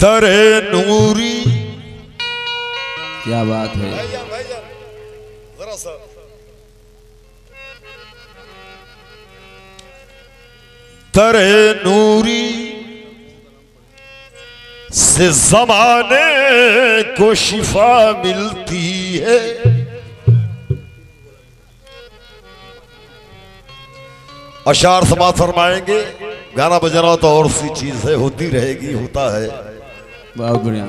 दरे नूरी। क्या बात है। जरा सा दरे नूरी से ज़माने को शिफा मिलती है। अशार समाज फरमाएंगे, गाना बजाना तो और सी चीज है, होती रहेगी, होता है। बहुत बढ़िया।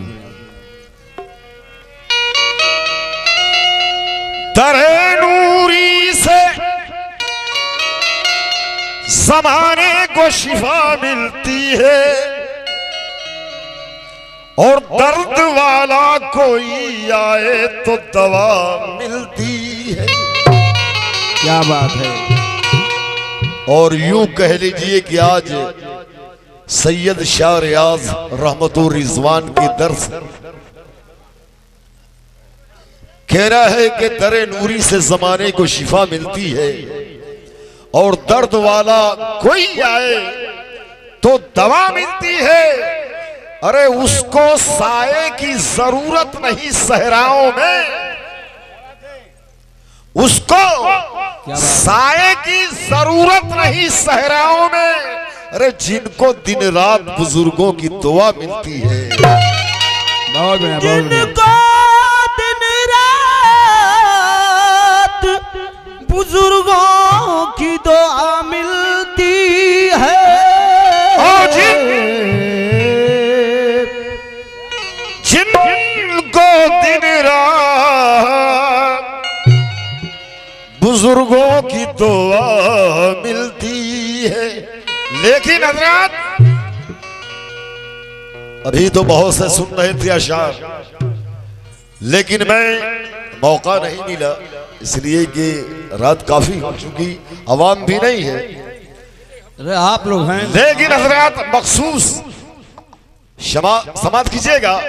दरे नूरी से ज़माने को शिफा मिलती है और दर्द वाला कोई आए तो दवा मिलती है। क्या बात है। और यूं कह लीजिए कि आज सैयद शाह रियाज रहमतुर रिजवान की दर्स कह रहा है कि दरे नूरी से जमाने को शिफा मिलती है और दर्द वाला कोई आए तो दवा मिलती है। अरे उसको साए की जरूरत नहीं सहराओं में, उसको साए की जरूरत नहीं सहराओं में। अरे जिनको दिन रात बुजुर्गों की दुआ मिलती है। बहुत बढ़िया, बहुत जिनको दिन रात बुजुर्गों की दुआ मिलती है। जिनको दिन रात बुजुर्गों की दुआ मिलती है। लेकिन हजरात अभी तो बहुत से सुन रहे थे अशार, लेकिन मैं मौका नहीं मिला इसलिए कि रात काफी हो चुकी, आवाम भी नहीं है। अरे आप लोग हैं। लेकिन हजरात मखसूस समाज कीजिएगा,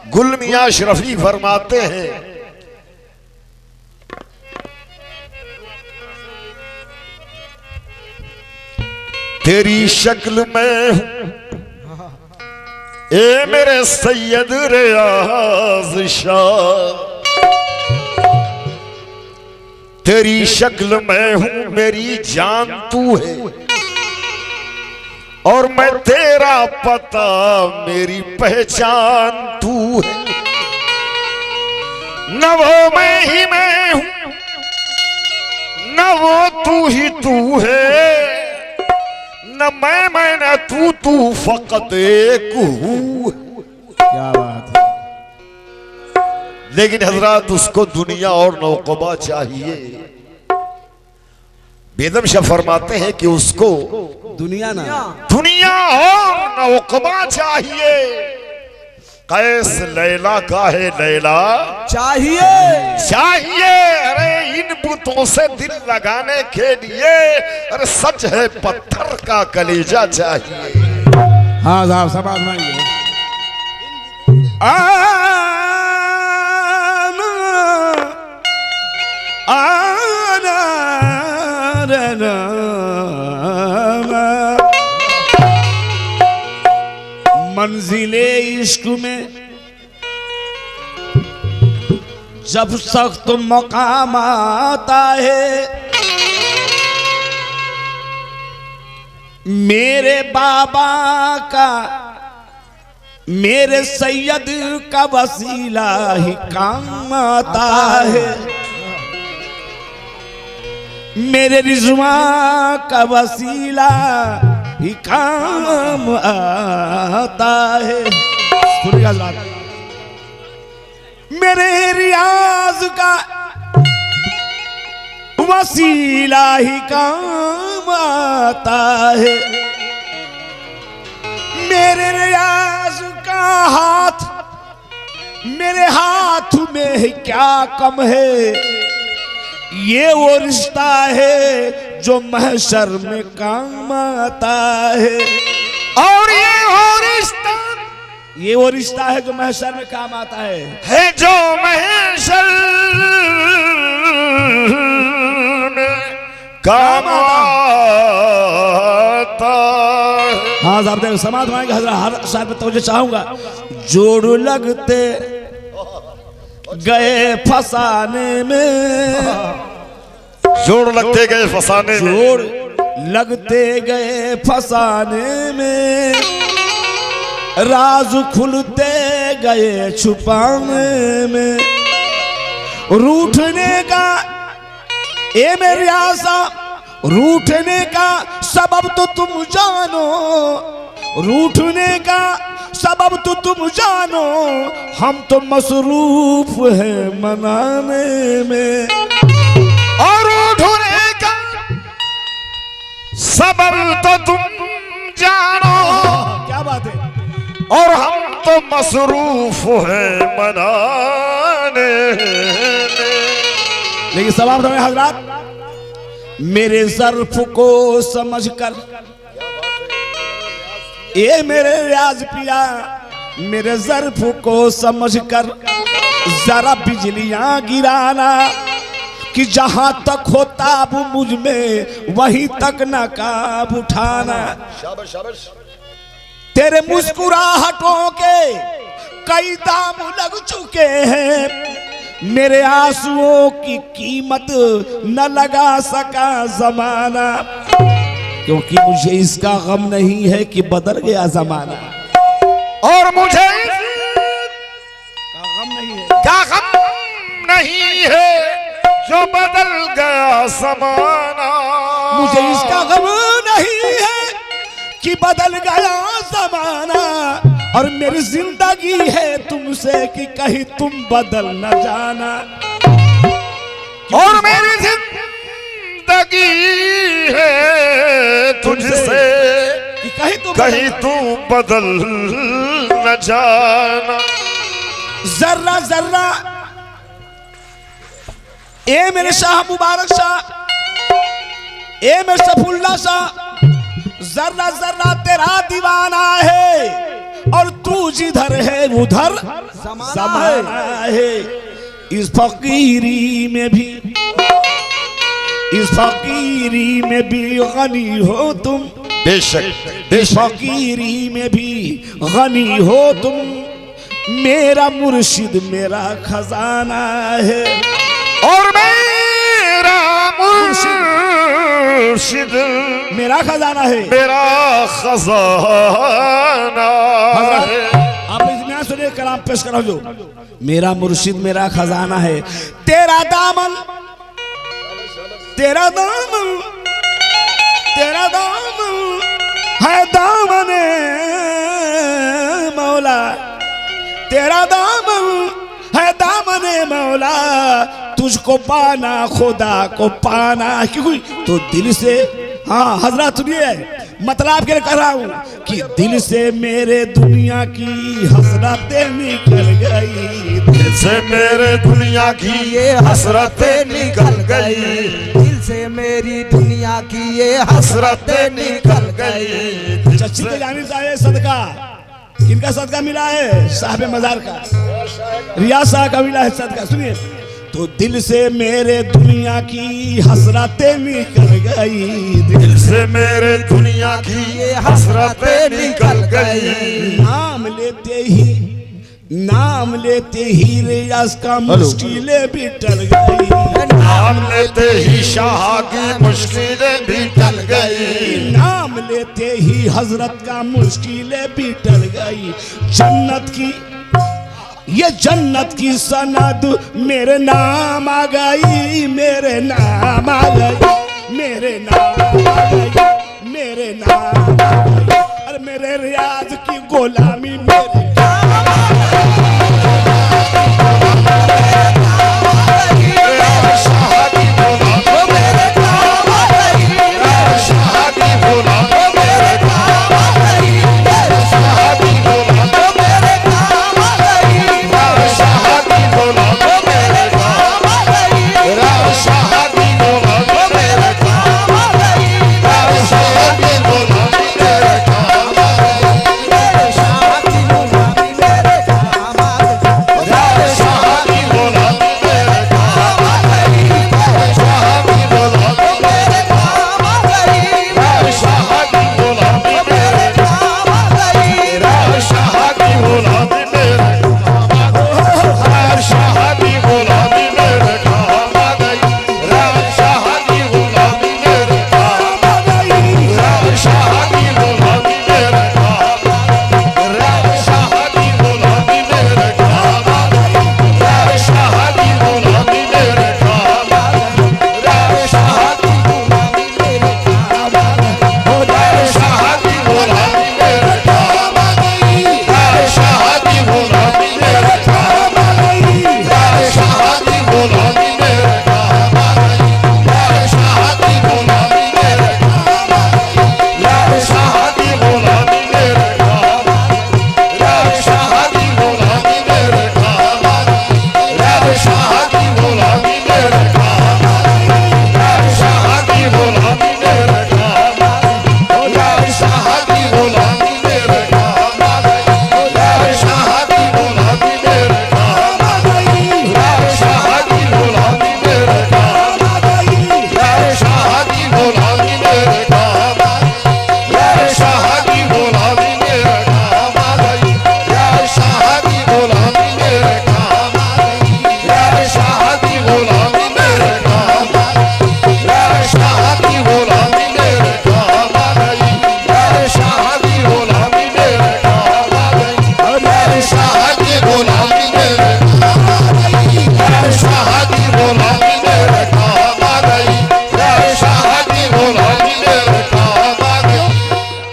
गुल मियां शरफी फरमाते हैं, तेरी शक्ल में हूं ए मेरे सैयद रियाज शाह, तेरी शक्ल में हूं मेरी जान तू है और मैं तेरा पता मेरी पहचान तू है। न वो मैं ही मैं हूं न वो तू ही तू है, न मैं न तू फकत एक हूं। क्या बात है। लेकिन हजरात उसको दुनिया और नौकबा चाहिए। बेदम शाह फरमाते हैं कि उसको दुनिया और नौकबा चाहिए। कैस लैला का है लैला चाहिए। अरे इन बुतों से दिल लगाने के लिए अरे सच है पत्थर का कलेजा चाहिए। हाँ साहब समाज मांगे। मंजिले इश्क में जब सख्त मकाम आता है, मेरे बाबा का मेरे सैयद का वसीला ही काम आता है, मेरे रिजवा का वसीला ही काम आता है। मेरे रियाज का वसीला ही काम आता है, मेरे रियाज का हाथ मेरे हाथ में है क्या कम है। ये वो रिश्ता है जो महशर में काम आता है, और ये वो रिश्ता है जो महशर में काम आता है जो महशर में काम आता है। हाँ साहब देखो समाज मांगे हजरा हर साहब पे तवज्जो चाहूंगा। जोड़ लगते गए फसाने में, जोड़ लगते गए फसाने में, जोड़ लगते गए फसाने में, राज खुलते गए छुपाने में, रूठने का ए मेरी आशा, रूठने का सबब तो तुम जानो, रूठने का सबब तो तुम जानो, हम तो मसरूफ हैं मनाने में। और उठने का सबब तो तुम जानो, क्या बात है, और हम तो मसरूफ हैं मनाने में। लेकिन सवाब है हजरात, मेरे ज़र्फ को समझकर ये मेरे रियाज पिया, मेरे ज़र्फ को समझकर जरा बिजलियां गिराना, कि जहां तक हो ताब मुझ में वहीं तक नकाब उठाना। तेरे मुस्कुराहटों के कई दाम लग चुके हैं, मेरे आंसुओं की कीमत न लगा सका जमाना, क्योंकि मुझे इसका गम नहीं है कि बदल गया जमाना। और मुझे का गम नहीं है, क्या गम नहीं है जो बदल गया जमाना। मुझे इसका गम नहीं है कि बदल गया जमाना, और मेरी जिंदगी है तुमसे कि कहीं तुम बदल न जाना। और मेरी जिंदगी है तुझसे कि कहीं तू बदल न जाना। जर्रा जर्रा ए मेरे शाह मुबारक शाह, ए मेरे सफुल्ला शाह, जर्रा जर्रा तेरा दीवाना है, और तू जिधर है उधर ज़माना है। इस फकीरी में भी, इस फकीरी में भी गनी हो तुम, बेशक इस फकीरी में भी गनी हो तुम, मेरा मुर्शिद मेरा खजाना है। और मेरा मुर्शिद मेरा खजाना है, मेरा खजाना है। आप इत्मीनान सुनिए, कलाम पेश करो जो, मेरा मुर्शिद मेरा खजाना है। तेरा दामन, तेरा दामन, तेरा दामन है दामने मौला, तेरा दामन है दामने मौला, तुझको पाना खुदा को पाना। क्यों तो दिल से, हाँ हजरत सुनिए, मतलब क्या कर रहा हूँ कि दिल से मेरे दुनिया की हसरतें निकल गई, दिल से मेरे दुनिया की ये हसरतें निकल गई, दिल से मेरी दुनिया की ये हसरतें निकल गई। चच्ची के जानी चाहिए सदका, किनका सदका मिला है? साहब मजार का, रियाज साहब का मिला है सदका। सुनिए, तो दिल से मेरे दुनिया की हसरतें निकल गई, दिल से मेरे दुनिया की ये हसरतें निकल गई। नाम लेते ही, नाम लेते ही रियाज का मुश्किलें भी टल गई, नाम लेते ही शाह की मुश्किलें भी टल गई, नाम लेते ही हजरत का मुश्किलें भी टल गई। जन्नत की, ये जन्नत की सनद मेरे नाम आ गई, मेरे नाम आ गई, मेरे नाम आ गई, मेरे नाम आ गई। अरे मेरे रियाज की गुलामी मेरे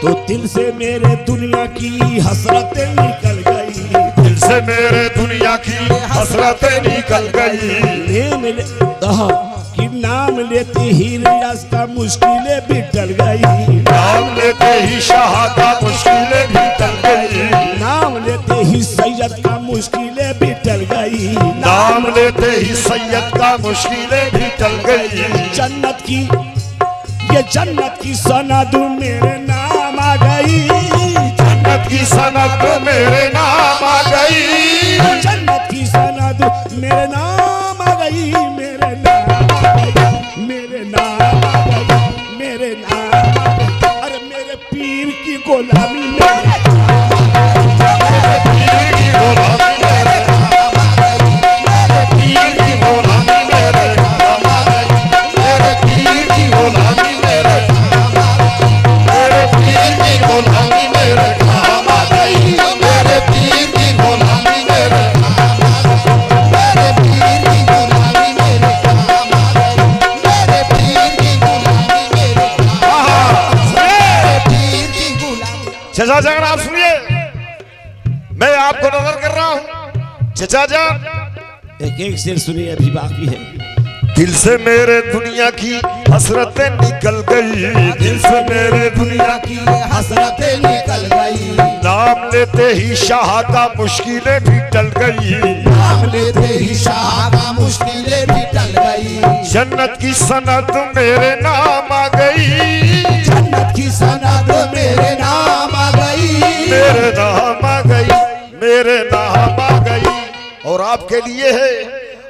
तो दिल से मेरे दुनिया की हसरतें निकल गई, दिल से मेरे दुनिया की हसरतें निकल गई। कि नाम लेते ही रियाज का मुश्किलें भी टल गई, नाम लेते ही शाह का मुश्किलें भी टल गई, नाम लेते ही सैयद का मुश्किलें भी टल गई, नाम लेते ही सैयद का मुश्किलें भी टल गई। जन्नत की ये जन्नत की सनद मेरे नाम आ गई, जन्नत की सनद मेरे नाम आ गई, जन्नत की सनद मेरे नाम आ गई, मेरे नाम आ गई, मेरे नाम आ गई, मेरे नाम आ गई। अरे मेरे पीर की गुलामी मेरे पीर की गुलामी मेरे काम आ गई, मेरे पीर की गुलामी मेरे काम आ गई, मेरे पीर की गुलामी मेरे काम आ गई, मेरे पीर की गुलामी मेरे काम आ गई, मेरे पीर की गुलामी मेरे काम आ गई, मेरे पीर की गुलामी मेरे काम आ गई, मेरे पीर की गुलामी मेरे काम आ गई, मेरे पीर की गुलामी। चचा जान आप सुनिए, मैं आपको नजर कर रहा हूं। चचा जान एक एक शेर सुनिए, अभी बाकी है। दिल से मेरे दुनिया की हसरतें निकल गई, दिल से मेरे दुनिया की हसरतें निकल गई, नाम लेते ही शाह का मुश्किलें भी टल गई, नाम लेते ही शाह का मुश्किलें भी टल गई, जन्नत की सनद मेरे नाम आ गई, जन्नत की सनद मेरे नाम आ गई, मेरे नाम आ गई, मेरे नाम आ गई। और आपके लिए है,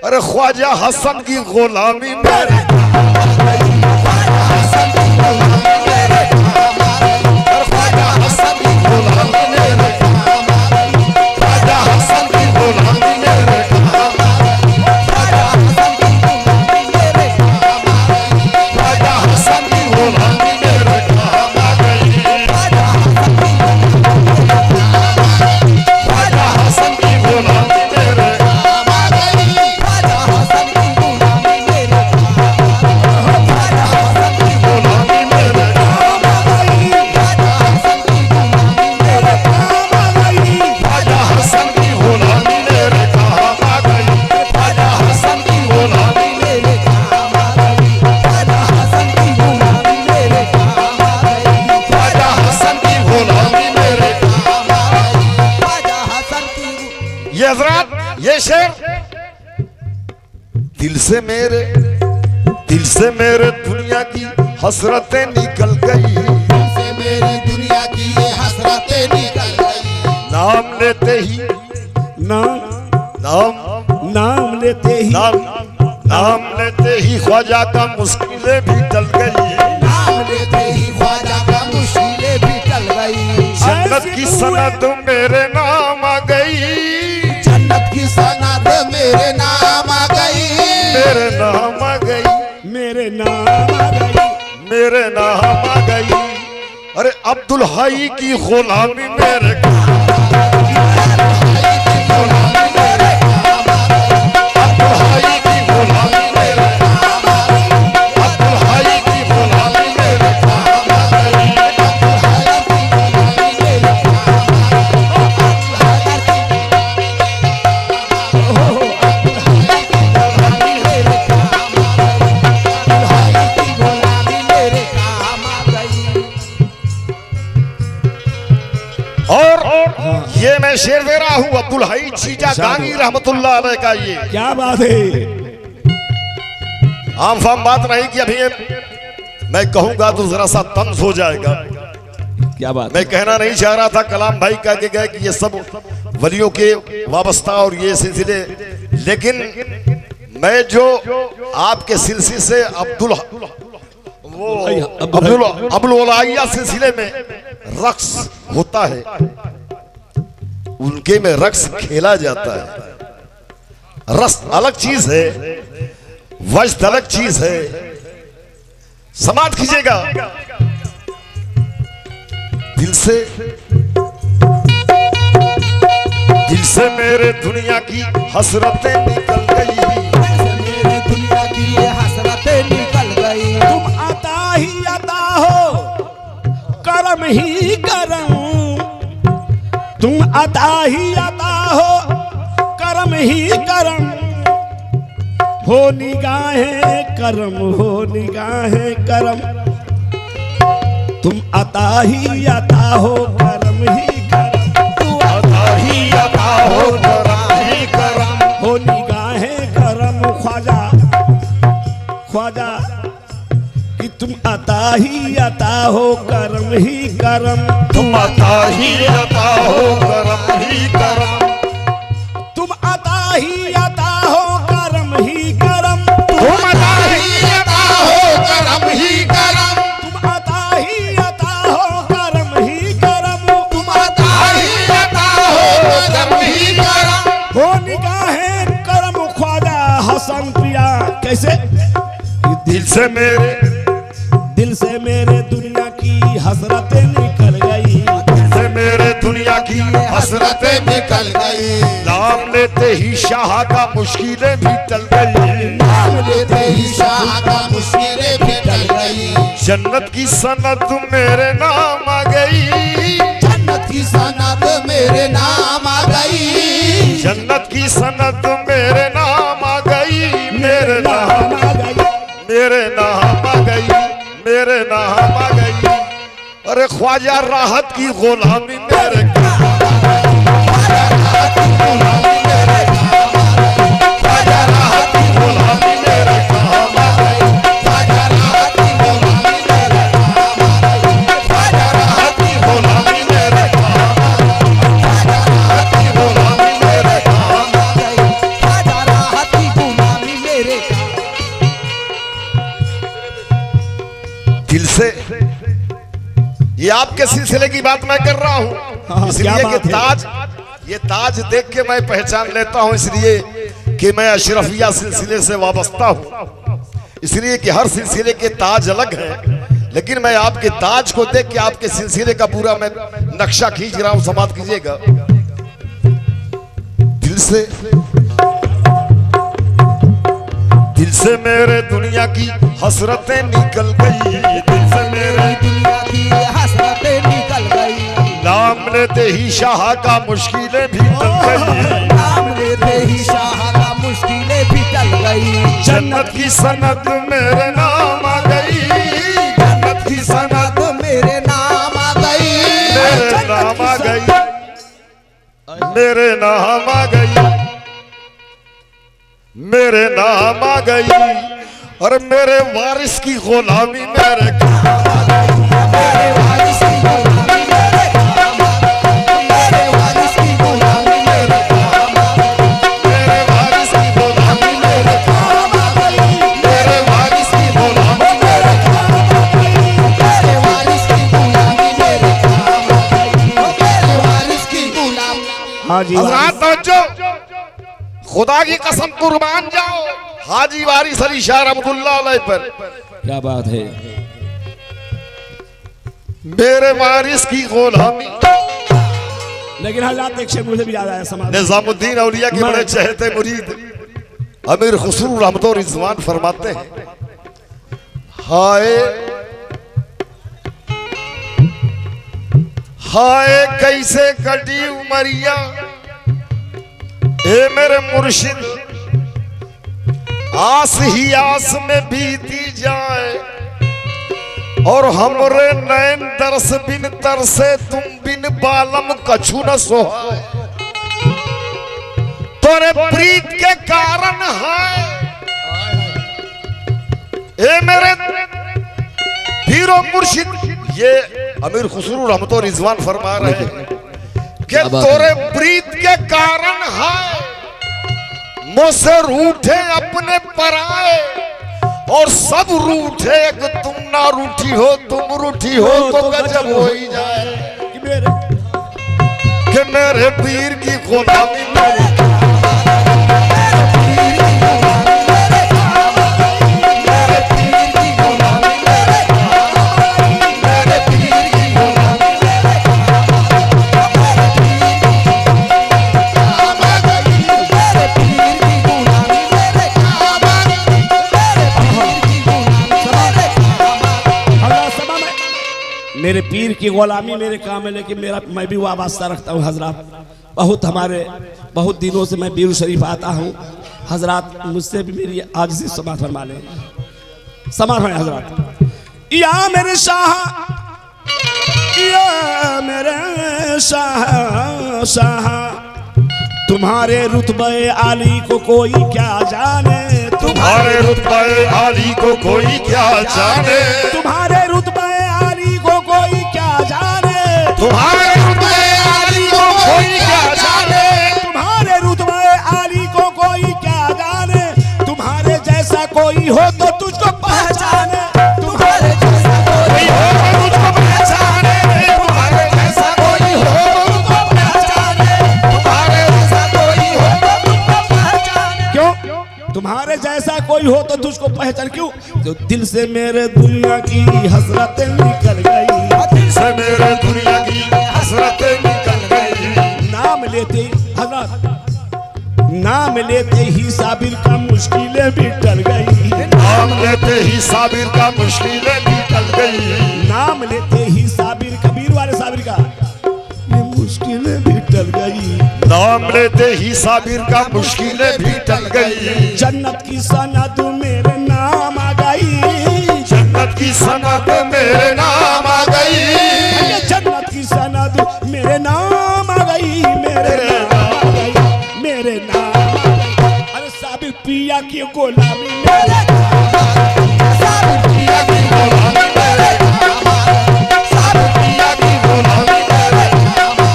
अरे ख्वाजा हसन की गुलामी मेरे नाम आ गई, ख्वाजा हसन की गुलामी मेरे नाम आ गई, ख्वाजा हसन की गुलामी मेरे नाम आ गई, ख्वाजा हसन की गुलामी मेरे नाम आ गई, ख्वाजा हसन की गुलामी मेरे नाम आ गई, ख्वाजा हसन की गुलामी मेरे नाम आ गई, ख्वाजा हसन की गुलामी मेरे नाम आ गई, ख्वाजा हसन की गुलामी मेरे ख्वाजा हसन की गुलामी मेरे नाम आ गई, ख्वाजा हसन की गुलामी मेरे काम आ गई, ख्वाजा हसन की गुलामी मेरे काम आ गई, ख्वाजा हसन की गुलामी मेरे काम आ गई, ख्वाजा हसन की गुलामी मेरे काम आ गई, ख्वाजा हसन की गुलामी मेरे काम आ गई, ख्वाजा हसन की। ये हजरात, ये शेर दिल से मेरे दुनिया की हसरतें निकल गई, से मेरी दुनिया की ये हसरतें निकल गई, नाम लेते ही नाम लेते ही नाम लेते ही ख्वाजा का मुश्किलें भी टल गई, नाम लेते ही ख्वाजा का मुश्किलें भी टल गई, जन्नत की सनद मेरे नाम आ गई, जन्नत की सनद मेरे नाम आ गई, मेरे नाम आ गई, मेरे नाम आ गई, मेरे नाम आ गई। अरे अब्दुल हाई की गुलामी मेरे काम आ गई, गुलामी मेरे काम आ गई, अब्दुल हाई की गुलामी मेरे काम आ गई, अब्दुल हाई की गुलामी मेरे काम आ गई, अब्दुल हाई की गुलामी मेरे काम आ गई। और ये मैं शेर दे रहा हूँ अब्दुल हई चीजा गांगी रहमतुल्लाह अलैह का। ये क्या बात है, आम फाम बात नहीं कि अभी मैं कहूंगा तो जरा सा तंज हो जाएगा। क्या बात मैं कहना नहीं चाह रहा था, कलाम भाई कह के गए कि ये सब वलियों के वाबस्ता और ये सिलसिले, लेकिन मैं जो आपके सिलसिले से अब्दुल वलाइया सिलसिले में रक्स होता है, उनके में रक्स खेला जाता है। रस अलग चीज है, वजद अलग चीज है। समाज कीजिएगा। दिल से मेरे दुनिया की हसरतें निकल गई, मेरी दुनिया की ये हसरतें निकल गई। तुम आता ही आता हो, कर करम ही करम, तुम अता ही अता हो करम ही करम, हो निगाहें करम, हो निगाहें करम, तुम अता ही अता हो करम ही करम, तू अता ही अता हो करम ही करम, हो निगाहें करम ख्वाजा ख्वाजा कि तुम अता ही अता हो करम ही करम, तुम अता ही अता हो करम ही करम, तुम अता ही अता हो करम ही करम, तुम अता ही अता हो करम ही करम, तुम अता ही अता हो करम ही करम, तुम अता ही अता हो करम ही करम, हो निगाहें करम ख्वाजा हसन प्रिया। कैसे? दिल से मेरे दुनिया की हसरतें निकल गई, दिल से मेरे दुनिया की हसरतें निकल गई, नाम लेते ही शाह का मुश्किलें भी टल गई, नाम लेते ही शाह का मुश्किलें भी टल गई, जन्नत की सनत मेरे नाम आ गई, जन्नत की सनत मेरे नाम आ गई, जन्नत की सनत मेरे नाम आ गई, मेरे नाम आ गई, मेरे नाम आ गई, मेरे नाम आ गई। अरे ख्वाजा राहत की गुलामी मेरे दिल से, ये आपके सिलसिले की बात मैं कर रहा हूँ, हाँ, इसलिए क्या कि बात है? ताज, ये ताज देख के मैं पहचान लेता हूँ, इसलिए कि मैं अशरफिया सिलसिले से वाबस्ता हूँ, इसलिए कि हर सिलसिले के ताज अलग हैं, लेकिन मैं आपके ताज को देख के आपके सिलसिले का पूरा मैं नक्शा खींच रहा हूँ, समाप्त कीजिएगा। दिल से मेरे दुनिया की हसरतें निकल गई, दिल से मेरे दुनिया की हसरतें निकल गई, नाम लेते ही शाह का मुश्किलें भी टल गई, नाम लेते ही शाह का मुश्किलें भी टल गई, जन्नत की सनत मेरे नाम आ गई, जन्नत की सनत मेरे नाम आ गई, मेरे नाम आ गई, मेरे नाम आ गई, मेरे नाम आ गई, और मेरे वारिस की गुलामी मेरे काम आ गई, मेरे वारिस की गुलामी मेरे काम आ गई, मेरे वारिस की गुलामी मेरे काम आ गई, मेरे वारिस की गुलामी मेरे काम आ गई, मेरे वारिस की गुलामी मेरे काम आ गई, मेरे वारिस की गुलामी मेरे काम आ गई, मेरे वारिस की गुलामी। हाँ जी हजरात तवज्जो, खुदा की कसम कुर्बान जाओ हाजी वारिस अली शाह रहमतुल्लाह अलैह पर, क्या बात है? मेरे वारिस की गुलामी। लेकिन हालात एक शेर मुझे भी याद आया समाज। निजामुद्दीन औलिया के बड़े चहेते मुरीद अमीर खुसरू रहमत और रिजवान फरमाते हैं, हाय हाय कैसे कटी उमरिया ए मेरे मुर्शिद, आस ही आस में बीती जाए, और हमरे नैन दरस बिन तरसे तुम बिन बालम कछु न सोहाए, तोरे प्रीत के कारण है ए मेरे पीरो मुर्शिद। ये अमीर खुसरू रहमत और रिजवान फरमा रहे हैं कि तोरे प्रीत के कारण है मुझसे रूठे अपने पराए, और सब रूठे एक तुम ना रूठी हो, तुम रूठी हो तो गजब हो ही जाए कि मेरे पीर की गुलामी मेरे मेरे पीर की गुलामी मेरे काम है, लेकिन मैं भी वाबस्ता रखता हूँ हजरत। बहुत दिनों से मैं बीरू शरीफ आता हूँ हजरत, मुझसे भी मेरी आज से समाज फरमा लें, समाज है हजरत। या मेरे शाह, या मेरे शाह, तुम्हारे रुतबे आली को कोई क्या जाने, तुम्हारे रुतबे आली को कोई क्या जाने, तुम्हारे रुतबे आली को कोई क्या जाने, तुम्हारे रुतबे आली को कोई क्या जाने, तुम्हारे रुतबे आली को कोई क्या जाने, तुम्हारे जैसा कोई हो तो तुझको पहचाने, तुम्हारे जैसा कोई हो तो मुझको पहचाने, तुम्हारे जैसा कोई हो तो तुमको पहचाने, तुम्हारे जैसा कोई हो तो तुमको पहचाने। क्यों? तुम्हारे जैसा कोई हो तो तुझको पहचान, क्यों? जो दिल से मेरे दुनिया की हसरतें निकल गई, दिल से मेरे दुनिया की हसरतें निकल गई। नाम लेते हजरत, नाम लेते ही साबिर का मुश्किलें भी टल गई, नाम लेते ही साबिर का मुश्किलें भी टल गई, नाम लेते ही साबिर, कबीर वाले साबिर का ये मुश्किलें भी टल गई, नाम लेते ही साबिर का मुश्किलें भी टल गई। जन्नत की सनद मेरे नाम आ गई, जन्नत की सनद मेरे नाम आ गई, जन्नत की सनद मेरे नाम आ गई, मेरे नाम आ गई, मेरे नाम आ गई। अरे साबिर पिया की गुलामी मेरे साबिर पिया की गुलामी मेरे काम आ, साबिर पिया की गुलामी मेरे काम आ,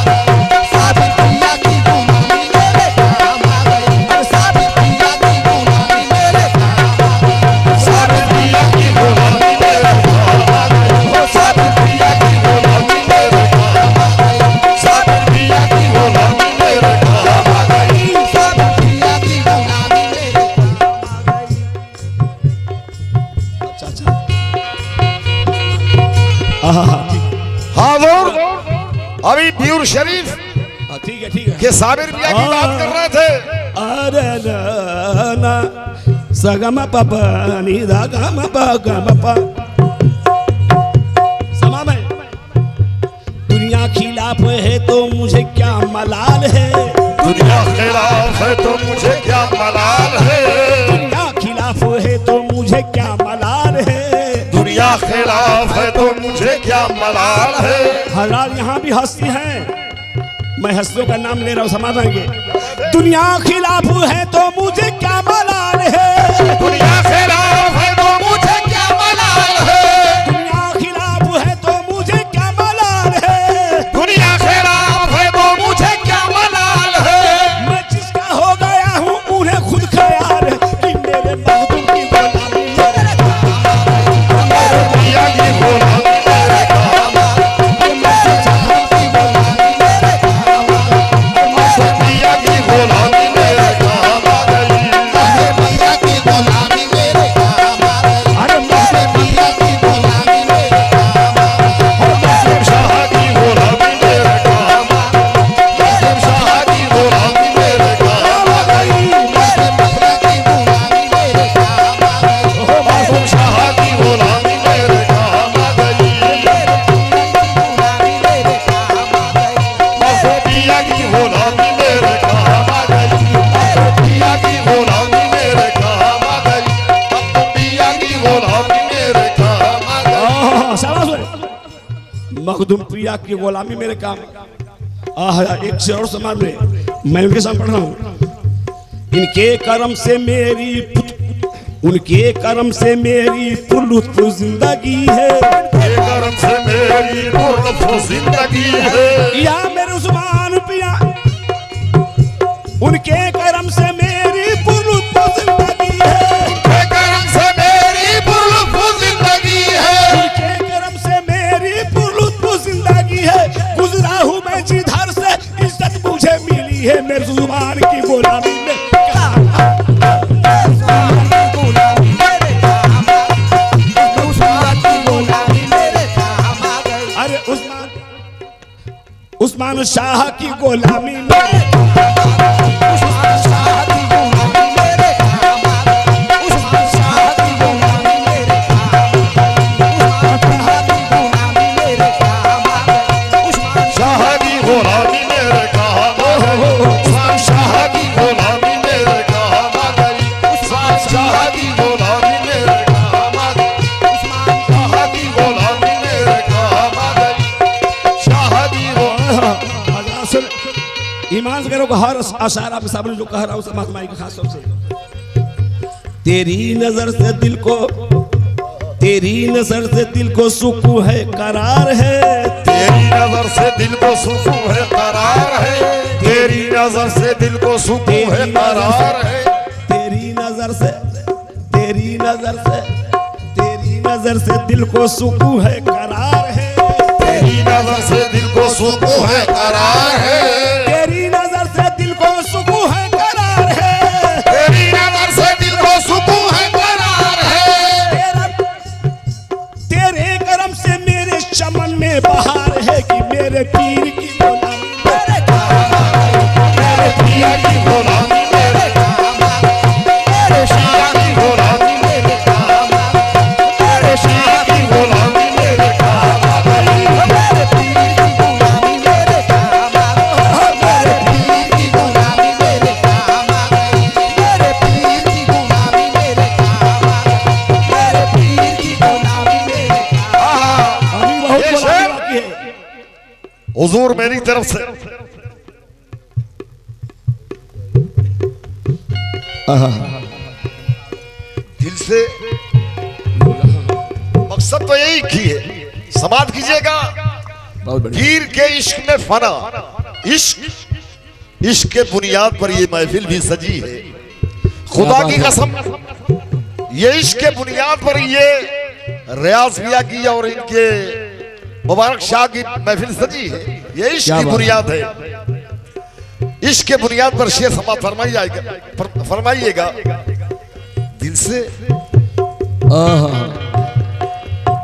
साबिर पिया की गुलामी मेरे काम आ गई, साबिर पिया की गुलामी मेरे काम आ, साबिर पिया की गुलामी मेरे काम आ गई, साबिर पिया की गुलामी मेरे काम आ गई, साबिर पिया की गुलामी मेरे काम आ गई। साबिर पिया की गुलामी मेरे काम आ गई। अच्छा अच्छा, हाँ हाज़ुर अभी बीर शरीफ ठीक है ठीक है। के साबिर पिया की बात कर रहे थे। अरे ना सगम पप नी धा गम प गम प, समा में दुनिया खिलाफ है तो मुझे क्या मलाल है, दुनिया खिलाफ है तो मुझे क्या मलाल है, दुनिया खिलाफ है तो मुझे क्या मलाल है, दुनिया खिलाफ है तो मुझे क्या मलाल है। हज़रात यहाँ भी हस्ती हैं, मैं हस्तियों का नाम ले रहा हूँ, समझ आएंगे। दुनिया खिलाफ है तो मुझे क्या मलाल है, दुनिया खिलाफ है तो मुझे क्या मलाल है, दुनिया खिलाफ है तो मुझे क्या मलाल है, दुनिया खिलाफ है तो मुझे क्या मलाल है। मैं जिसका हो गया हूँ उन्हें खुद ख्याल है कि मेरे मखदूम की गुलामी मेरे पिया की गुलामी मेरे काम आ पिया की गुलामी मेरे काम आ गई, पिया की गुलामी मेरे काम आ गई, अरे मेरे पिया की गुलामी मेरे काम आ गई, शाह की गुलामी मेरे काम आ गई, शाह की गुलामी मेरे काम आ गई, मेरे पिया की गुलामी मेरे काम आ गई, शाह की गुलामी मेरे काम आ गई, गुलामी मेरे काम आ गई, पिया की गुलामी मेरे काम आ गई, पिया की गुलामी मेरे काम आ गई, पिया की गुलामी मेरे काम आ गई। शाबाश भाई। मखदूम पिया की गुलामी मेरे काम। एक से और समाज में मैं उनके साथ पढ़ रहा हूँ। इनके कर्म से मेरी उनके कर्म से मेरी पुरलुत्फ जिंदगी है, ये कर्म से मेरी पुरलुत्फ जिंदगी है, या मेरे उस्मान पिया उनके कर्म से मेरी पुरलुत्फ जिंदगी है, ये कर्म से मेरी पुरलुत्फ जिंदगी है, उनके कर्म से मेरी पुरलुत्फ जिंदगी है। गुजरा हूँ मैं जिधर से इज्जत मुझे मिली है, मेरे जुबान की गुलामी में गुलामी मेरे काम आ गई, उस्मान की गुलामी मेरे काम आ गई, अरे उस्मान शाह की गुलामी में उस्मान शाह की गुलामी मेरे काम आ गई, उस्मान शाह की गुलामी मेरे काम आ गई, उस्मान शाह की गुलामी मेरे काम आ ईमान से करो हर अशारा पे सामने जो कह रहा हूं समाज के खास तौर से तेरी नजर से दिल को सुकून है करार है तेरी नजर से दिल को सुकून है करार है तेरी नजर से दिल को सुकून है करार है तेरी नजर से दिल को सुकून है करार है तेरी नजर से दिल को सुकून है करार है तेरी नजर से दिल को सुकून है करार है तेरी नजर से दिल को सुकून है करार है तेरे करम से मेरे चमन में बहार है कि मेरे पीर की गुलामी मेरे पीर की गुलामी मेरे काम मेरे शाह की गुलामी मेरे काम मेरे शाह की गुलामी मेरे काम मेरे पीर की गुलामी मेरे काम मेरे पीर की गुलामी मेरे काम मेरे पीर की गुलामी मेरे काम मेरे पीर की गुलामी मेरे काम अभी बहुत ये गुलामी शेर- बाकी है हुजूर मेरी तरफ से दिल से मकसद तो यही की है समाप्त कीजिएगा बहुत बढ़िया पीर के इश्क में फना इश्क के बुनियाद पर ये महफिल भी सजी है खुदा की कसम ये इश्क के बुनियाद पर ये रियाज किया की और इनके मुबारक शाह की महफिल सजी है ये इश्क क्या की बात बुनियाद है इश्क के बुनियाद पर शेर समाप्त फरमाइएगा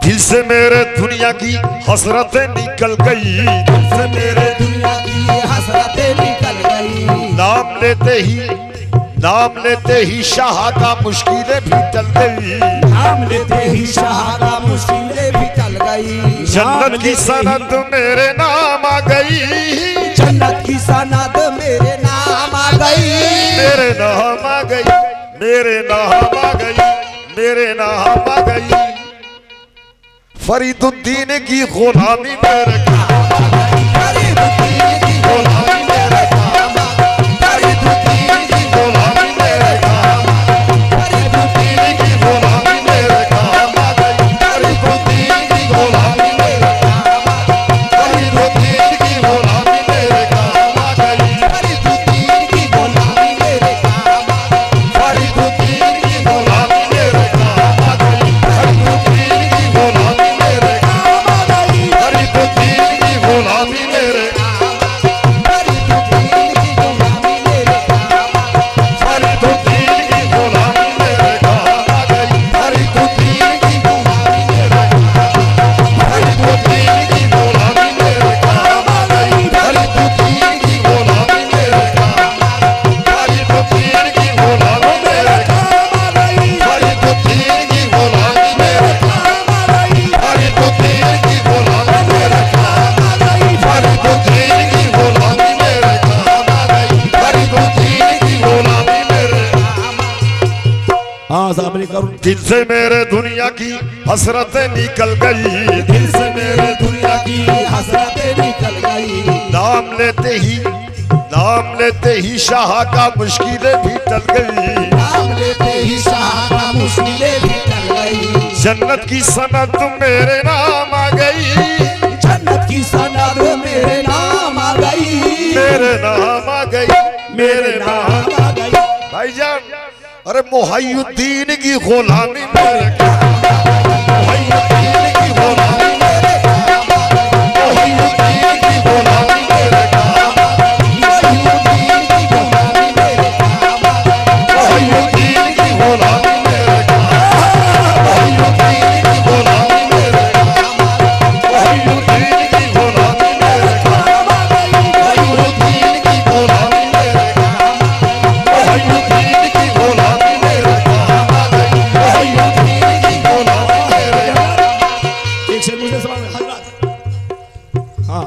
दिल से मेरे दुनिया की हसरतें निकल गई दिल से मेरे दुनिया की हसरतें निकल गई नाम लेते ही शाह का मुश्किलें भी टल गई नाम लेते ही शाह का मुश्किलें भी टल गई जन्नत की सनत मेरे नाम आ गई जन्नत की सनद मेरे नाम आ गई मेरे नाम आ गई मेरे नाम आ गई मेरे नाम आ गई फरीदुद्दीन की गुलामी मेरे फरीदुद्दीन की गुलामी मेरे काम फरीदुद्दीन की गुलामी मेरे काम फरीदुद्दीन की गुलामी मेरे काम आ गई फरीदुद्दीन की गुलामी मेरे काम फरीदुद्दीन की गुलामी मेरे काम आ गई फरीदुद्दीन की गुलामी मेरे काम फरीदुद्दीन की गुलामी मेरे काम आ गई फरीदुद्दीन की गुलामी मेरे काम आ गई फरीदुद्दीन की गुलामी मेरे फरीदुद्दीन की गुलामी मेरे काम फरीदुद्दीन की गुलामी मेरे काम आ गई फरीदुद्दीन की गुलामी मेरे फरीदुद्दीन की गुलामी मेरे काम आ गई फरीदुद्दीन की गुलामी मेरे काम फरीदुद्दीन की गुलामी मेरे काम आ गई फरीदुद्दीन की गुलामी मेरे काम आ गई फरीदुद्दीन की गुलामी मेरे काम आ गई फरीदुद्दीन की गुलामी मेरे काम आ गई फरीदुद्दीन की गुलामी मेरे हाँ साहब ने करूँ दिल से मेरे दुनिया की हसरतें निकल गई दिल से मेरे दुनिया की हसरतें निकल गई नाम लेते ही शाह का मुश्किलें भी टल गई नाम लेते ही शाह का मुश्किलें भी टल गई जन्नत की सनत मेरे नाम आ गई जन्नत की सनद मेरे नाम आ गई मेरे नाम आ गई मेरे नाम आ गई भाईजान अरे मुहय्युद्दीन की गुलामी मेरे मुहय्युद्दीन की गुलामी मेरे मुहय्युद्दीन की गुलामी मेरे फरीदुद्दीन की गुलामी मेरे काम मुहय्युद्दीन की गुलामी मेरे मुहय्युद्दीन की गुलामी मेरे मुहय्युद्दीन की गुलामी मेरे मुहय्युद्दीन की गुलामी मेरे मुहय्युद्दीन की गुलामी मेरे मुहय्युद्दीन की गुलामी मेरे एक से मुझे समझ हजरत हाँ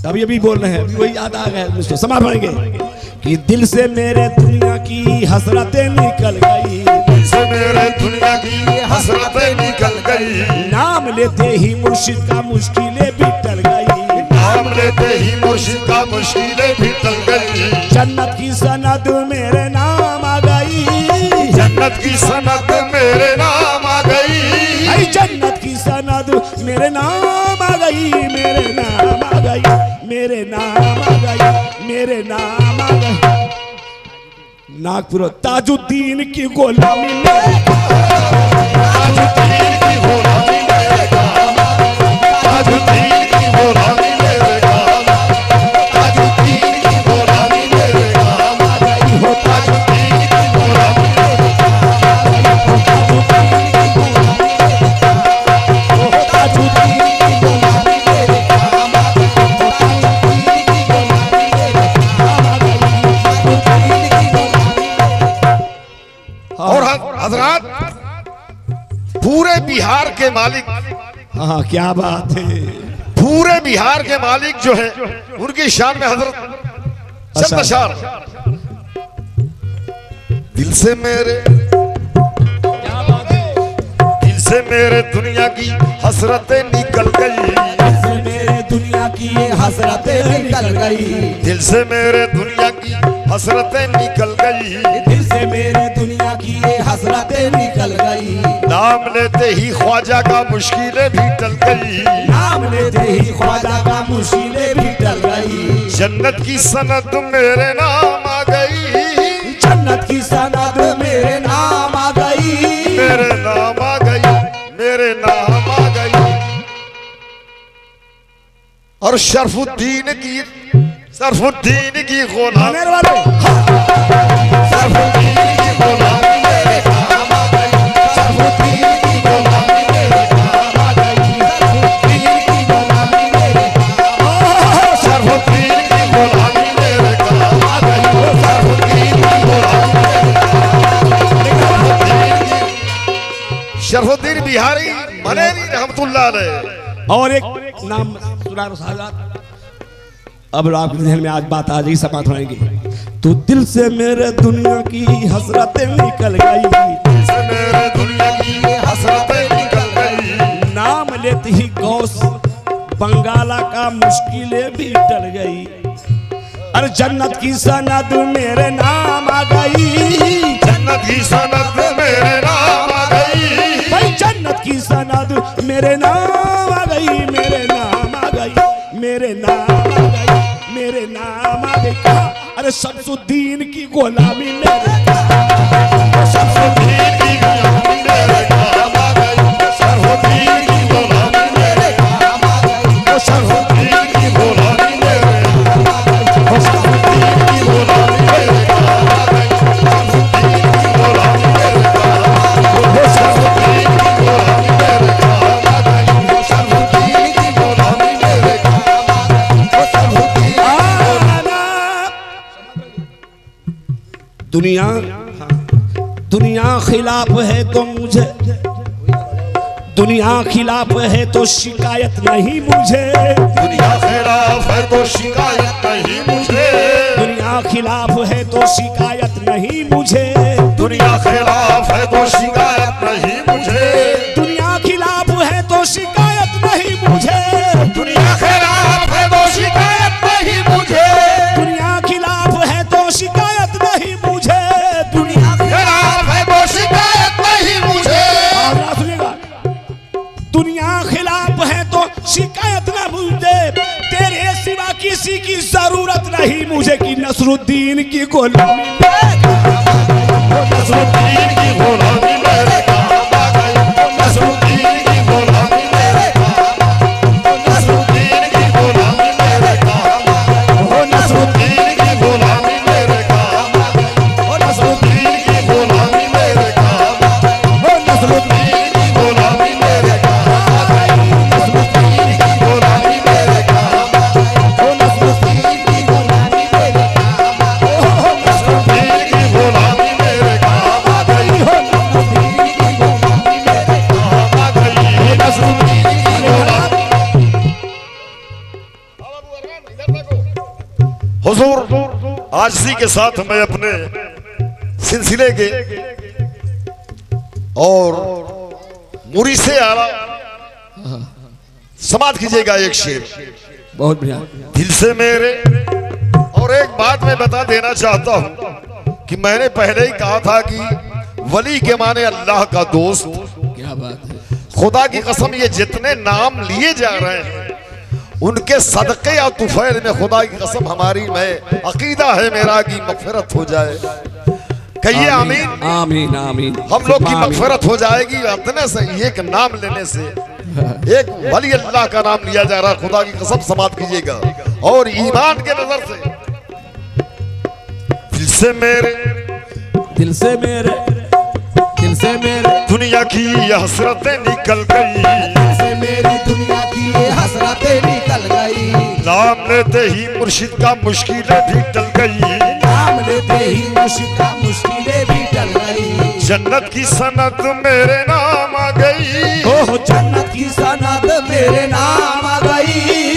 अभी अभी बोल रहे हैं अभी वही याद आ गया उसको समाप्त करेंगे कि दिल से मेरे दुनिया की हसरतें निकल गई से मेरे दुनिया की हसरतें निकल गई नाम लेते ही मुर्शिद का मुश्किलें भी टल गई नाम नाम लेते ही मुर्शिद का मुश्किलें भी टल गई। जन्नत की सनद मेरे नाम आ गई, जन्नत की सनद मेरे नाम आ गई। आई जन्नत की सनद मेरे नाम आ गई, मेरे नाम आ गई, मेरे नाम आ गई, मेरे नाम आ गई। नागपुर ताजुद्दीन की गुलामी में, ताजुद्दीन की गुलामी मेरे काम आ, ताजुद्दीन की गुलामी मेरे काम आ, ताजुद्दीन की गुलामी मेरे काम आ गई हो, ताजुद्दीन की गुलामी मेरे काम आ गई हो, ताजुद्दीन की गुलामी मेरे काम आ गई हो, ताजुद्दीन की गुलामी मेरे काम आ गई हो, ताजुद्दीन की गुलामी मेरे काम आ गई हो, ताजुद्दीन की गुलामी। और हजरात पूरे बिहार के मालिक, हाँ क्या बात है, पूरे बिहार के मालिक जो है उनकी शान में हजरत चंद अशार। दिल से मेरे, दिल से मेरे दुनिया की हसरतें निकल गई, से मेरे दुनिया की ये हसरतें निकल गई, दिल से मेरे दुनिया की हसरतें निकल गई। दिल से मेरे दुनिया की ये हसरतें निकल गई। नाम लेते ही ख्वाजा का मुश्किलें भी टल गई, नाम लेते ही ख्वाजा का मुश्किलें भी टल गई। जन्नत की सनद मेरे नाम आ गई, जन्नत की सनद मेरे नाम आ गई, मेरे नाम आ गई, मेरे नाम आ गई। और शरफुद्दीन की गुलाम, मेरे वाले शरफुद्दीन की गुलामी मेरे काम आ गई, शरफुद्दीन की गुलामी मेरे काम आ गई, शरफुद्दीन की गुलामी मेरे काम आ गई, शरफुद्दीन की गुलामी मेरे काम आ गई, शरफुद्दीन की गुलामी मेरे काम आ गई। शरफुद्दीन बिहारी मनेरी रहमतुल्लाह अलैह। और एक नाम सुना साहब, अब आपके ध्यान में आज बात आ गई, समात होंगे। तो दिल से मेरे दुनिया की हसरतें निकल गई, दिल से मेरे दुनिया की हसरतें निकल गई। नाम लेते ही गौस बंगाला का मुश्किलें भी टल गई। अरे जन्नत की सनद मेरे नाम आ गई, जन्नत की सनद मेरे नाम आ गई, भाई जन्नत की सनद मेरे नाम आ गई, मेरे नाम आ गई, मेरे नाम आ गई, मेरे नाम आ गई। कहा अरे शमसुद्दीन की गुलामी मेरे, शरफुद्दीन की गुलामी मेरे काम आ गई, शरफुद्दीन की गुलामी मेरे काम आ गई, शरफुद्दीन की गुलामी मेरे काम आ गई, शरफुद्दीन की गुलामी मेरे काम आ गई, शरफुद्दीन की गुलामी मेरे काम आ गई, शरफुद्दीन की गुलामी मेरे काम आ गई, शरफुद्दीन की गुलामी मेरे काम आ गई, शरफुद्दीन। दुनिया दुनिया खिलाफ है तो मुझे, दुनिया खिलाफ है तो शिकायत नहीं मुझे, दुनिया खिलाफ है तो शिकायत नहीं मुझे, दुनिया खिलाफ है तो शिकायत नहीं मुझे, दुनिया खिलाफ है तो शिकायत नहीं मुझे, दुनिया खिलाफ है तो शिकायत नहीं मुझे, दुनिया खिलाफ है तो शिकायत नहीं मुझे, दुनिया खिलाफ है तो शिकायत नहीं मुझे, दुनिया खिलाफ है तो शिकायत नहीं मुझे। और सुनिएगा, दुनिया खिलाफ है तो शिकायत ना मुझे, तेरे सिवा किसी की जरूरत नहीं मुझे, कि नसरुद्दीन की गुलामी नसरुद्दीन की गुलामी मेरे काम आ गई, नसरुद्दीन की गुलामी मेरे काम आ गई, नसरुद्दीन की गुलामी मेरे काम आ गई, नसरुद्दीन की गुलामी मेरे काम आ गई, नसरुद्दीन की गुलामी मेरे काम आ गई, नसरुद्दीन की गुलामी मेरे काम आ गई, नसरुद्दीन की गुलामी मेरे काम आ गई, नसरुद्दीन की गुलामी मेरे काम आ गई, नसरुद्दीन की गुलामी मेरे काम आ गई, नसरुद्दीन की गुलामी मेरे काम आ गई, नसरुद्दीन की गुलामी। हुजूर आज इसी के साथ मैं अपने सिलसिले के और मुरी से आला समाप्त कीजिएगा एक शेर। बहुत बढ़िया। दिल से मेरे। और एक बात मैं बता देना चाहता हूं कि मैंने पहले ही कहा था कि वली के माने अल्लाह का दोस्त। क्या बात है। खुदा की कसम, ये जितने नाम लिए जा रहे हैं उनके सदक़े या तुफैल में खुदा की कसम हमारी में अकीदा है मेरा कि मग़फ़िरत हो जाए। कहिए आमीन। आमीन आमीन। हम लोग की मग़फ़िरत हो जाएगी इतने से, एक नाम लेने से। एक वली अल्लाह का नाम लिया जा रहा है, खुदा की कसम समात कीजिएगा। और ईमान के नजर से दिल से मेरे, दिल से मेरे, दिल से मेरे दुनिया की हसरतें निकल गई। दिल से मेरी दुनिया की ये हसरतें निकल गई। नाम लेते ही मुर्शिद का मुश्किलें भी टल गई। नाम लेते ही मुश्किल का मुश्किलें भी टल गई। जन्नत की सनत मेरे नाम आ गई। ओह जन्नत की सनत मेरे नाम आ गई।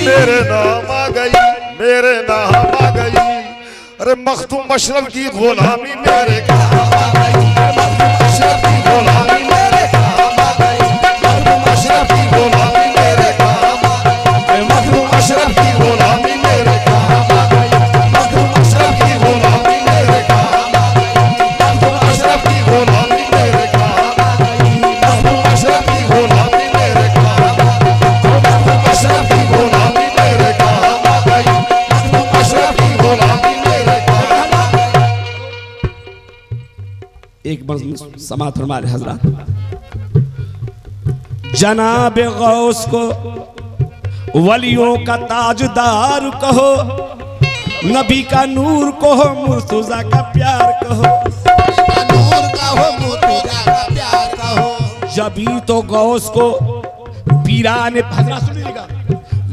मेरे नाम आ गई, मेरे नाम आ गई। अरे मखदूम अशरफ की गुलामी मेरे काम आ गई। मखदूम अशरफ की गुलामी मेरे काम आ गई। मखदूम अशरफ की गुलामी मेरे काम आ गई। मखदूम अशरफ की गुलामी मेरे काम आ गई। मखदूम अशरफ की गुलामी मेरे काम आ गई। मखदूम अशरफ की गुलामी मेरे काम आ गई। मखदूम अशरफ की गुलामी मेरे काम आ गई। मखदूम अशरफ की गुलामी मेरे काम आ गई। मखदूम अशरफ की गुलामी मेरे काम आ गई। एक बार समात फरमाए हजरत। जनाब गौस को वलियों का ताजदार कहो, नबी का नूर कहो, मुर्तजा का प्यार कहो। नूर का हो मुर्तजा का प्यार का हो। जबी तो गौस को पीरान, हजरत सुनिएगा,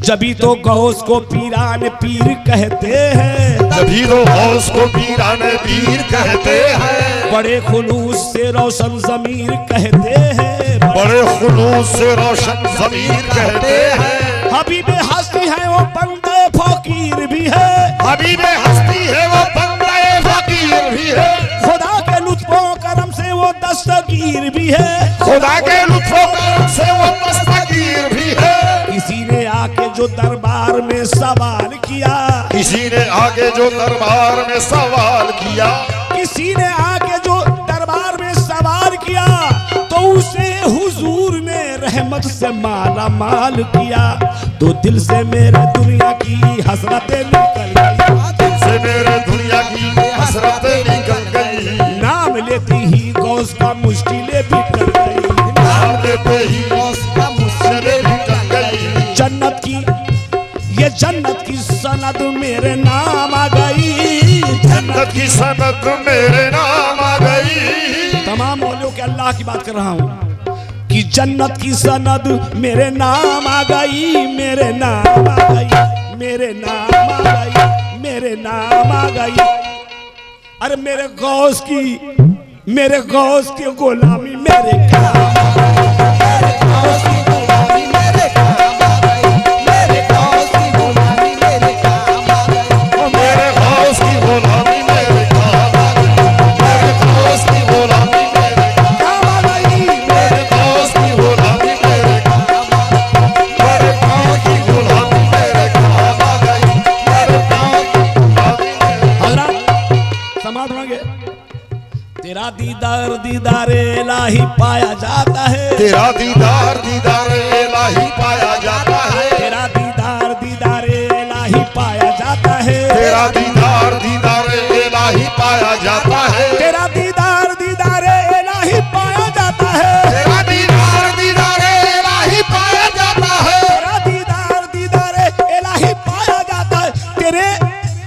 जबी तो गौस को पीरान पीर कहते हैं। तभी तो गौस को पीराने पीर कहते हैं। बड़े खुलूस से रोशन ज़मीर कहते हैं। बड़े खुलूस से रोशन ज़मीर कहते हैं। हबीब हस्ती है वो बंदे फकीर भी है। हबीब हस्ती है वो बंदे फकीर भी है। खुदा के लुत्फो करम से वो दस्तगीर भी है। खुदा के लुत्फो करम से वो दस्तगीर भी है। किसी ने आके जो दरबार में सवाल किया, किसी ने आगे जो दरबार में सवाल किया, किसी ने आके जो दरबार में सवाल किया, तो उसे हुजूर ने रहमत से माला माल किया। तो दिल से मेरे दुनिया की हसरतें निकल गई। दिल से मेरे दुनिया की हसरतें निकल गई। नाम लेती ही गौस का मुश्किलें भी टल गई। नाम लेते ही उसका मुश्किलें भी टल गई। जन्नत की, ये जन्नत की सनद मेरे नाम आ गई। जन्नत की सनत मेरे नाम आ गई। तमाम मौलियों के अल्लाह की बात कर रहा हूँ कि जन्नत की सनद मेरे नाम आ गई। मेरे नाम आ गई, मेरे नाम आ गई, मेरे नाम आ गई। अरे मेरे गौस की गुलामी मेरे काम आ गई। उसकी गुलामी मेरे काम आ गई। मेरे उसकी गुलामी मेरे काम आ गई। मेरे गौस की गुलामी मेरे काम आ गई। मेरे गौस की गुलामी मेरे काम आ गई। मेरे गौस की गुलामी मेरे काम आ गई। मेरे गौस की गुलामी मेरे काम आ गई। मेरे गौस की गुलामी मेरे। हजरत समाज होंगे। तेरा दीदार दीदार इलाही पाया जाता है। तेरा दीदार दीदार इलाही पाया जाता है। तेरा दीदार दीदार इलाही पाया जाता है। तेरा दीदार दीदार इलाही पाया जाता है। तेरा दीदार दीदार इलाही पाया जाता है। तेरा दीदार दीदार इलाही पाया जाता है। तेरा दीदार दीदार इलाही पाया जाता है।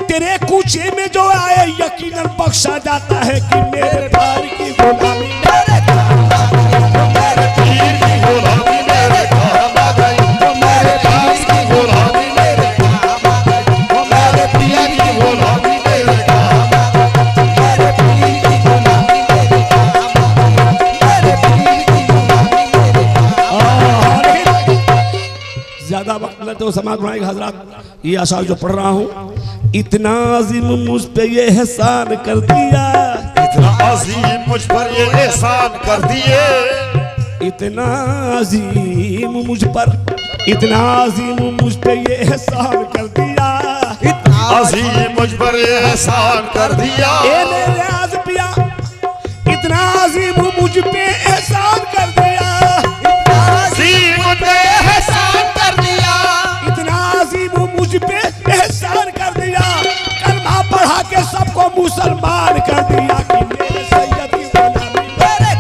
तेरे कूचे में जो आए यकीनन बख्शा जाता है कि मेरे प्यार की गुलामी मेरे काम आ गई। मेरे पीर की गुलामी मेरे काम आ गई। मेरे पास की गुलामी मेरे काम आ गई। मेरे पिया की गुलामी मेरे काम आ गई। मेरे पीर की गुलामी मेरे काम आ गई। मेरे पीर की गुलामी मेरे काम आ गई। ज्यादा वक्त न तो समाज बनाएगा हजरत। ये आशार जो पढ़ रहा हूँ, इतना अजीम मुझ पे ये एहसान कर दिया। इतना अजीम मुझ पर ये एहसान कर दिए। इतना अजीम मुझ पर इतना अजीम मुझ पे ये एहसान कर दिया, अजीम मुझ पर एहसान कर दिया। ए मेरे आज पिया, इतना अजीम मुझ पे एहसान कर दिया, अजीम मुझ पे एहसान कर दिया। इतना अजीम मुझ पे एहसान कर दिया। कलमा पढ़ा के सबको मुसलमान कर दिया कि मेरे सैयद की गुलामी मेरे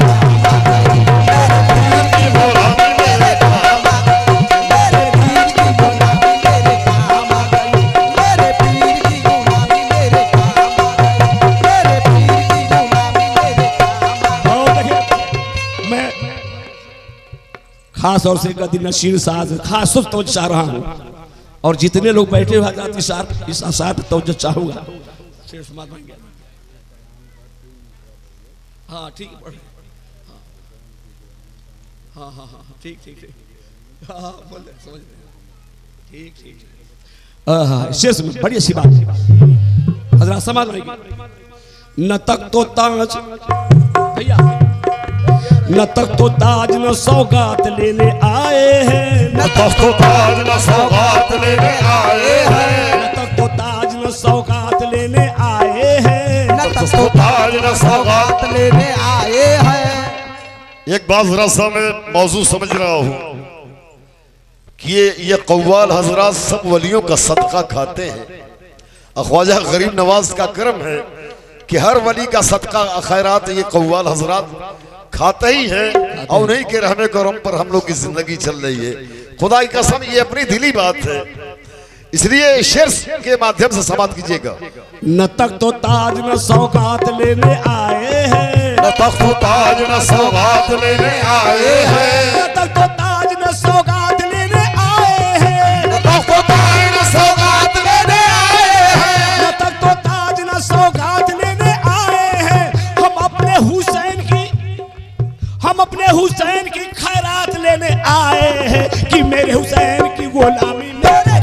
खास तौर से गद्दी नशीर साज खास तो चाह रहा हूँ, और जितने लोग बैठे हुए हजरात इस आसार पर तवज्जो चाहूंगा। हाँ ठीक है, हाँ हाँ हाँ ठीक ठीक ठीक, हाँ हाँ बोल रहे समझ रहे, ठीक ठीक। शेष में बड़ी अच्छी बात हजरात समझ रही। न तक तो ताज भैया, न तक तो ताज न सौगात लेने आए हैं, न तक तो ताज न सौगात लेने आए हैं, न तक तो ताज न सौगात लेने आए हैं, न तक तो ताज न सौगात लेने आए हैं। एक बात जरा सा मैं मौजू समझ रहा हूँ कि ये कव्वाल हजरात सब वलियों का सदका खाते हैं। ख्वाजा गरीब नवाज का करम है कि हर वली का सदका खैरात ये कव्वाल हजरात खाते ही है, और उन्हीं के रहमे करम पर हम लोग की जिंदगी चल रही है। खुदा की कसम ये अपनी दिली बात है, इसलिए शेर के माध्यम से समाप्त कीजिएगा। न तक तो ताज न सौगात लेने आए हैं, न तक तो ताज न सौगात लेने आए हैं, न तक तो ताज न सौगात लेने आए हैं, न तक तो ताज न सौगात लेने आए हैं, न तक तो ताज न सौगात लेने आए हैं। हम अपने हुसैन की खैरात लेने आए हैं कि मेरे हुसैन की गुलामी मेरे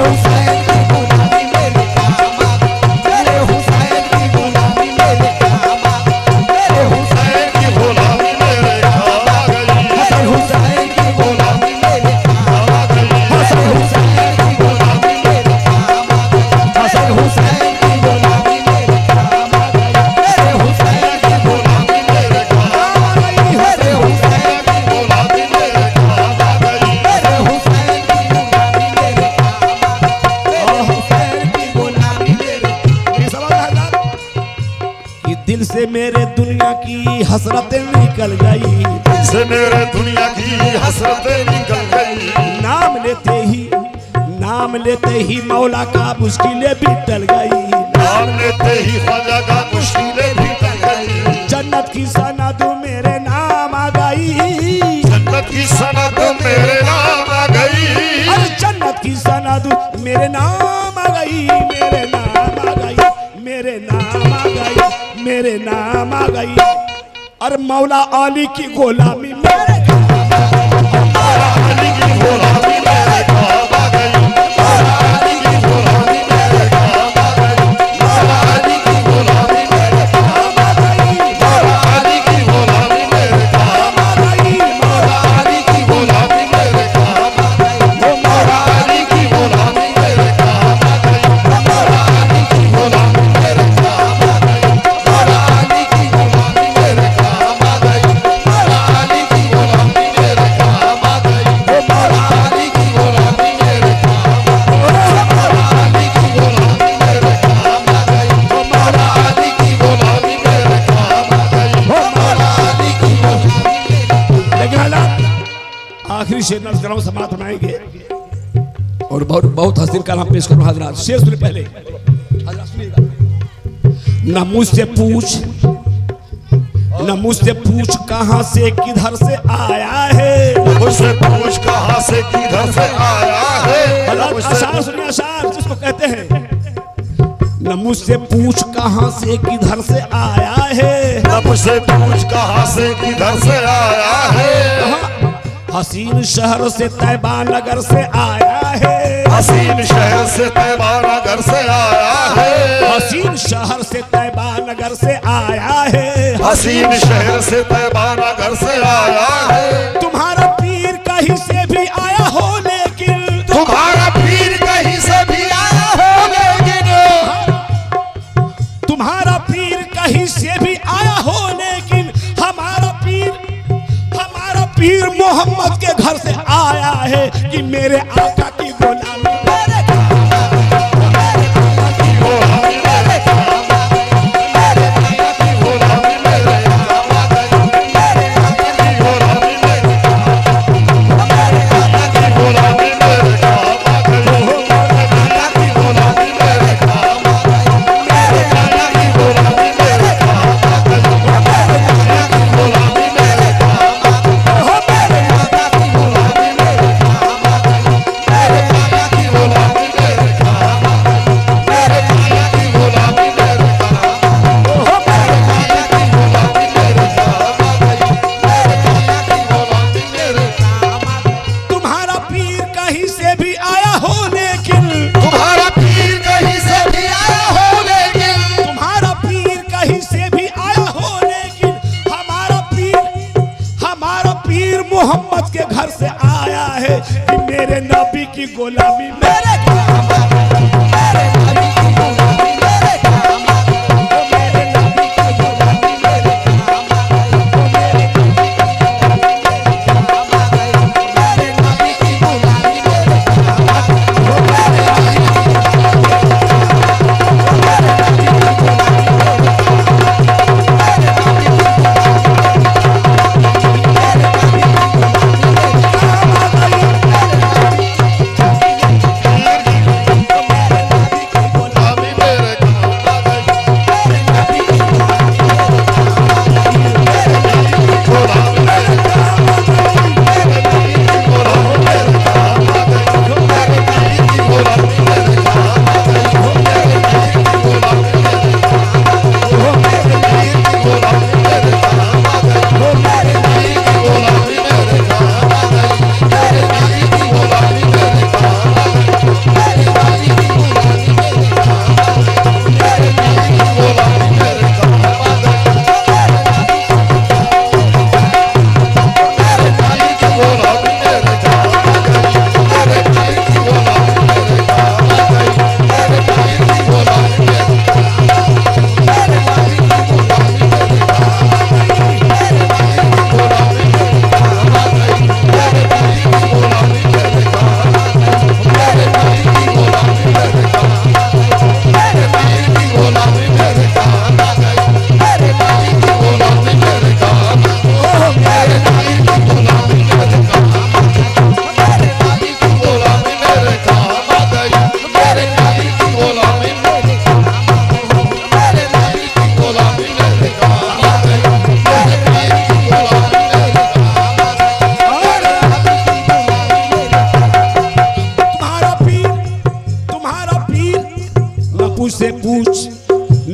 हुसैन की गुलामी मेरे काम आ गई, मेरे हुसैन की गुलामी मेरे काम आ गई, मेरे हुसैन की गुलामी मेरे काम आ गई, हसन हुसैन की गुलामी मेरे काम आ गई, हसन हुसैन की गुलामी मेरे काम आ गई, हसन हुसैन की गुलामी मेरे काम आ गई, मेरे हुसैन की गुलामी मेरे काम आ गई, मेरे हुसैन की गुलामी मेरे काम आ गई, मेरे हुसैन की गुलामी मेरे काम आ गई, मेरे हुसैन की गुलामी मेरे। ये सवाल है कि दिल से मेरे दुनिया की हसरतें निकल गई, से मेरे दुनिया की हसरतें निकल गई, नाम लेते ही मौला का मुश्किलें भी टल गई, नाम लेते ही ख्वाजा का मुश्किलें भी टल गई, जन्नत की सनद मेरे नाम आ गई, जन्नत की सनद मेरे नाम आ गई, अरे जन्नत की सनद मेरे नाम आ गई, मेरे नाम आ गई, मेरे नाम आ गई, मेरे नाम आ गई। और मौला अली की गुलामी मेरे अली की गुलामी मेरे काम आ गई, अली की गुलामी मेरे काम आ गई, अली की गुलामी मेरे काम आ गई, अली की गुलामी मेरे काम आ गई, अली की गुलामी मेरे काम आ गई, अली की गुलामी मेरे काम आ गई, अली की गुलामी मेरे काम आ गई, अली की गुलामी मेरे काम आ गई, अली की गुलामी मेरे काम आ गई, अली की गुलामी मेरे काम आ गई, अली की गुलामी मेरे काम आ गई, अली की गुलामी मेरे काम आ गई, अली की गुलामी मेरे। लेकिन हालात आखिरी शेर नर्स कराम समाप्त बनाएंगे, और बहुत बहुत हसीन कलाम पेश करूँ हजरात। शेर सुने पहले हजरात सुनिएगा। न मुझसे पूछ कहाँ से किधर से आया है, मुझसे पूछ कहाँ से किधर से आया है, हजरात अशार सुनिए, अशार जिसको कहते हैं। न मुझसे पूछ कहाँ से किधर से आया है, न मुझसे पूछ कहाँ से किधर से आया है, हसीन शहर से तैबा नगर से आया है, हसीन शहर से तैबा नगर से आया है, हसीन शहर से तैबा नगर से आया है, हसीन शहर से तैबा नगर से आया है, तुम्हारा पीर कहीं से भी है कि मेरे आका की गुलामी मोहम्मद के घर से आया है कि मेरे नबी की गुलामी मेरे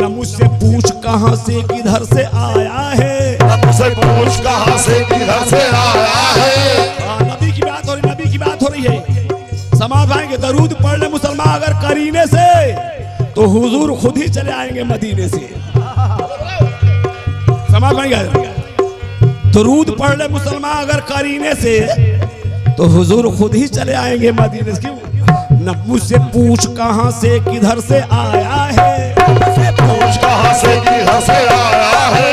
मुझसे पूछ कहां से किधर से आया है मुझसे पूछ कहां से किधर से आया है। नबी की बात हो रही नबी की बात हो रही है। समाज भाई के दरूद पढ़ ले मुसलमान अगर करीने से तो हुजूर खुद ही चले आएंगे मदीने से। समाज भाई दरूद पढ़ ले मुसलमान अगर करीने से तो हुजूर खुद ही चले आएंगे मदीने से। क्यों न मुझसे पूछ कहां से किधर से आया है पूछ कहां से किधर से आया है।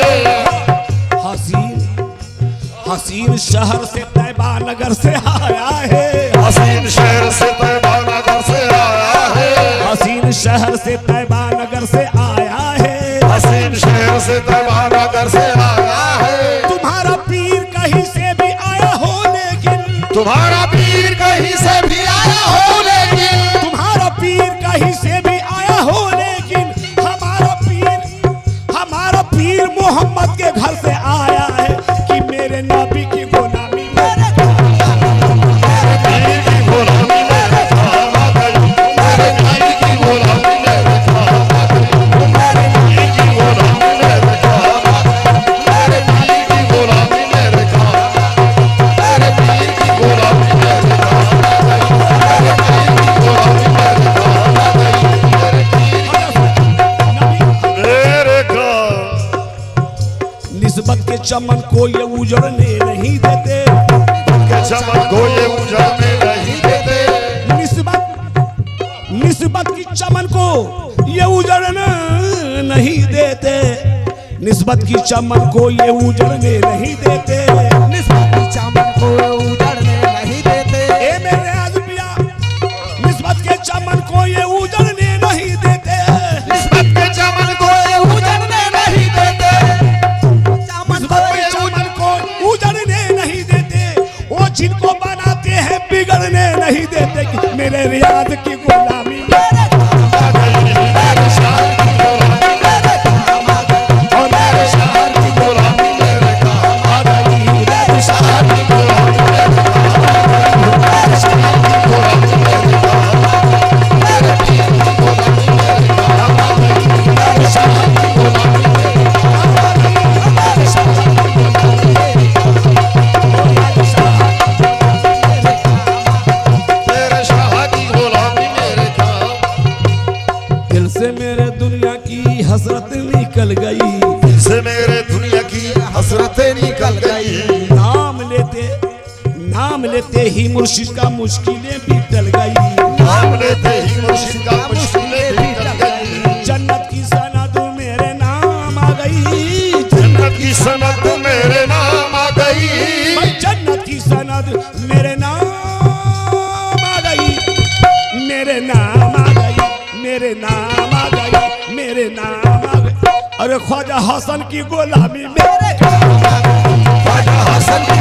हसीन शहर से तैबा नगर से आया है। हसीन शहर से तैबा नगर से आया है। हसीन शहर से तैबा नगर से आया है। हसीन शहर से तैबा नगर से आया है। तुम्हारा पीर कहीं से भी आया हो लेकिन तुम्हारा पीर कहीं से भी आया हो लेकिन तुम्हारा पीर कहीं से भी आया हो लेकिन हमारा पीर मोहम्मद के घर से आया है कि मेरे नबी की गुलामी मेरे पीर की गुलामी मेरे काम आ गई। मेरे पीर की गुलामी मेरे काम आ गई। मेरे पीर की गुलामी मेरे काम आ गई। मेरे पीर की गुलामी मेरे काम आ गई। मेरे पीर की गुलामी मेरे काम आ गई। मेरे पीर की गुलामी मेरे काम आ गई। मेरे काम निस्बत के चमन को ये उजड़ने नहीं देते। के चमन को ये उजाड़ने नहीं देते। निस्बत की चमन को ये उजड़ने नहीं देते। निस्बत की चमन को ये उजड़ने नहीं देते। निस्बत की चमन को उजड़ने नहीं देते। चमन को ये उजड़ने नहीं देते, किस्मत के चमन को ये उजड़ने नहीं देते, चमन को उजड़ने नहीं देते, वो जिनको बनाते हैं बिगड़ने नहीं देते। कि मेरे रियाज की गुलामी मेरे मेरे शान की गुलामी मेरे काम आ गई, और मेरे शान की गुलामी मेरे काम आ गई, मेरे शान की गुलामी मेरे काम आ गई, मेरे शान की गुलामी मेरे काम आ गई, मेरे पीर की गुलामी मेरे काम आ गई, मेरे शान की गुलामी मेरे काम आ गई, मेरे शान की गुलामी मेरे काम मेरे शाह की गुलामी मेरे काम। दिल से मेरे दुनिया की हसरत निकल गई, से मेरे दुनिया की हसरतें निकल गई, नाम लेते ही मुर्शिद का मुश्किलें भी टल गई, नाम लेते ही मुर्शिद का मुश्किलें भी टल गई, जन्नत की सनद मेरे नाम आ गई, जन्नत की सनद मेरे नाम आ गई, जन्नत की सनद मेरे नाम आ गई, मेरे नाम आ गई, मेरे नाम आ गई, मेरे नाम आ गई। अरे ख्वाजा हसन की गुलामी मेरे ख्वाजा हसन की